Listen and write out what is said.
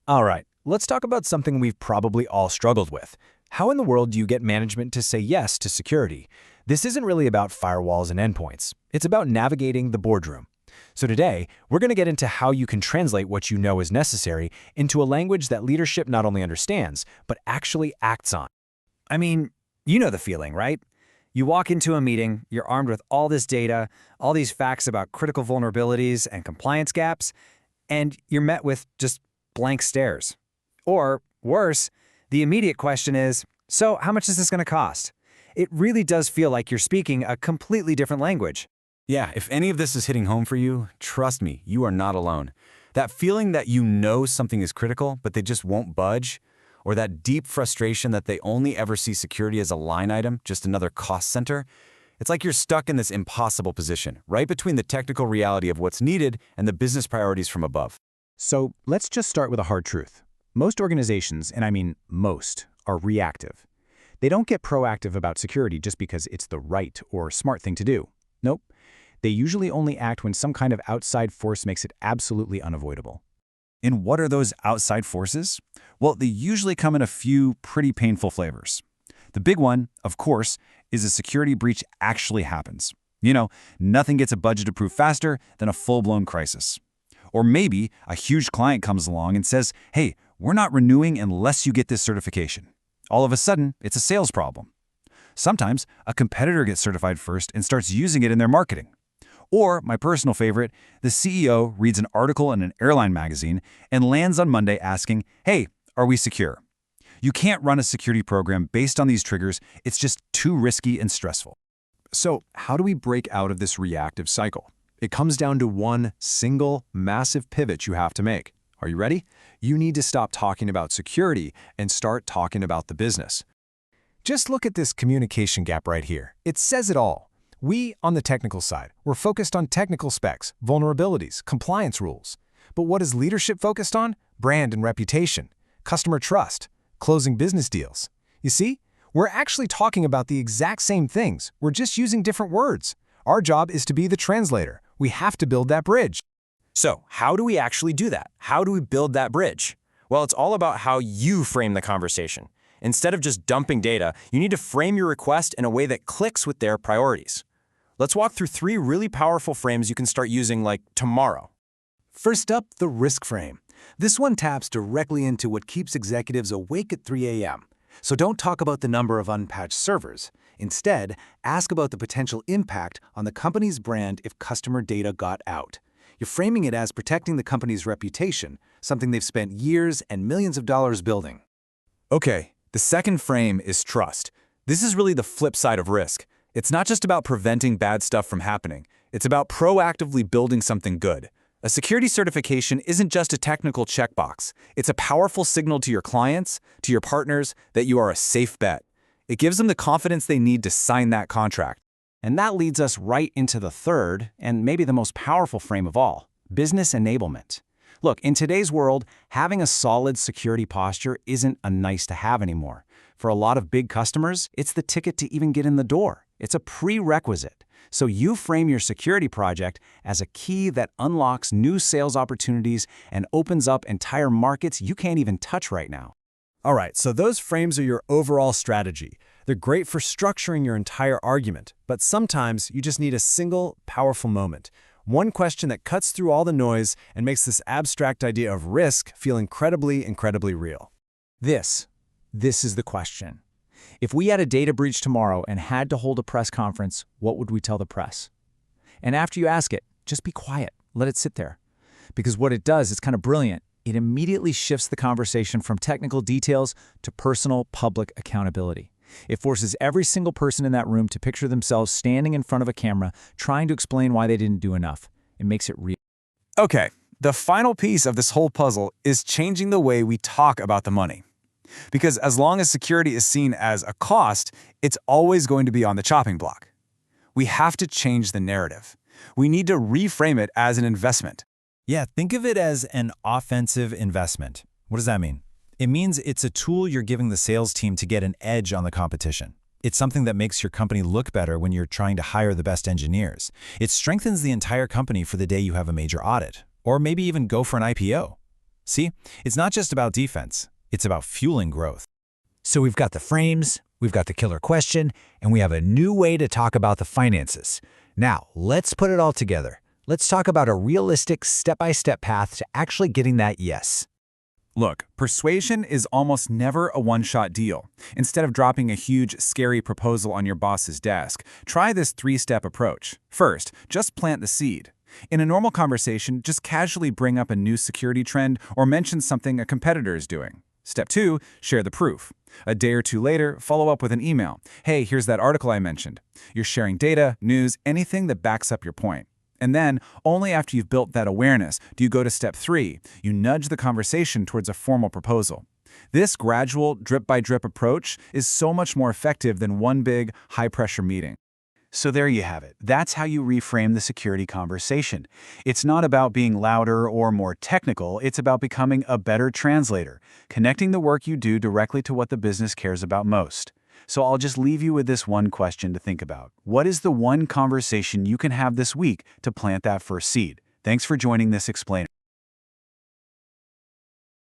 All right, let's talk about something we've probably all struggled with. How in the world do you get management to say yes to security? This isn't really about firewalls and endpoints. It's about navigating the boardroom. So today, we're going to get into how you can translate what you know is necessary into a language that leadership not only understands, but actually acts on. I mean, you know the feeling, right? You walk into a meeting, you're armed with all this data, all these facts about critical vulnerabilities and compliance gaps, and you're met with just blank stares. Or, worse, the immediate question is, so how much is this going to cost? It really does feel like you're speaking a completely different language. Yeah, if any of this is hitting home for you, trust me, you are not alone. That feeling that you know something is critical, but they just won't budge, or that deep frustration that they only ever see security as a line item, just another cost center, it's like you're stuck in this impossible position, right between the technical reality of what's needed and the business priorities from above. So let's just start with a hard truth. Most organizations, and I mean most, are reactive. They don't get proactive about security just because it's the right or smart thing to do. Nope. They usually only act when some kind of outside force makes it absolutely unavoidable. And what are those outside forces? Well, they usually come in a few pretty painful flavors. The big one, of course, is a security breach actually happens. You know, nothing gets a budget approved faster than a full-blown crisis. Or maybe a huge client comes along and says, hey, we're not renewing unless you get this certification. All of a sudden, it's a sales problem. Sometimes a competitor gets certified first and starts using it in their marketing. Or, my personal favorite, the CEO reads an article in an airline magazine and lands on Monday asking, hey, are we secure? You can't run a security program based on these triggers. It's just too risky and stressful. So, how do we break out of this reactive cycle? It comes down to one single, massive pivot you have to make. Are you ready? You need to stop talking about security and start talking about the business. Just look at this communication gap right here. It says it all. We, on the technical side, we're focused on technical specs, vulnerabilities, compliance rules. But what is leadership focused on? Brand and reputation, customer trust, closing business deals. You see, we're actually talking about the exact same things. We're just using different words. Our job is to be the translator. We have to build that bridge. So, how do we actually do that? How do we build that bridge? Well, it's all about how you frame the conversation. Instead of just dumping data, you need to frame your request in a way that clicks with their priorities. Let's walk through 3 really powerful frames you can start using like tomorrow. First up, the risk frame. This one taps directly into what keeps executives awake at 3 a.m. So don't talk about the number of unpatched servers. Instead, ask about the potential impact on the company's brand if customer data got out. You're framing it as protecting the company's reputation, something they've spent years and millions of dollars building. Okay, the second frame is trust. This is really the flip side of risk. It's not just about preventing bad stuff from happening. It's about proactively building something good. A security certification isn't just a technical checkbox. It's a powerful signal to your clients, to your partners, that you are a safe bet. It gives them the confidence they need to sign that contract. And that leads us right into the third, and maybe the most powerful frame of all, business enablement. Look, in today's world, having a solid security posture isn't a nice-to-have anymore. For a lot of big customers, it's the ticket to even get in the door. It's a prerequisite. So you frame your security project as a key that unlocks new sales opportunities and opens up entire markets you can't even touch right now. All right, so those frames are your overall strategy. They're great for structuring your entire argument, but sometimes you just need a single, powerful moment. One question that cuts through all the noise and makes this abstract idea of risk feel incredibly real. This is the question. If we had a data breach tomorrow and had to hold a press conference, what would we tell the press? And after you ask it, just be quiet. Let it sit there. Because what it does is kind of brilliant. It immediately shifts the conversation from technical details to personal, public accountability. It forces every single person in that room to picture themselves standing in front of a camera, trying to explain why they didn't do enough. It makes it real. Okay, the final piece of this whole puzzle is changing the way we talk about the money. Because as long as security is seen as a cost, it's always going to be on the chopping block. We have to change the narrative. We need to reframe it as an investment. Yeah, think of it as an offensive investment. What does that mean? It means it's a tool you're giving the sales team to get an edge on the competition. It's something that makes your company look better when you're trying to hire the best engineers. It strengthens the entire company for the day you have a major audit, or maybe even go for an IPO. See, it's not just about defense. It's about fueling growth. So we've got the frames, we've got the killer question, and we have a new way to talk about the finances. Now, let's put it all together. Let's talk about a realistic step-by-step path to actually getting that yes. Look, persuasion is almost never a one-shot deal. Instead of dropping a huge, scary proposal on your boss's desk, try this 3-step approach. First, just plant the seed. In a normal conversation, just casually bring up a new security trend or mention something a competitor is doing. Step 2, share the proof. A day or two later, follow up with an email. Hey, here's that article I mentioned. You're sharing data, news, anything that backs up your point. And then, only after you've built that awareness, do you go to step 3. You nudge the conversation towards a formal proposal. This gradual, drip-by-drip approach is so much more effective than one big, high-pressure meeting. So there you have it. That's how you reframe the security conversation. It's not about being louder or more technical, it's about becoming a better translator, connecting the work you do directly to what the business cares about most. So I'll just leave you with this one question to think about. What is the one conversation you can have this week to plant that first seed? Thanks for joining this explainer.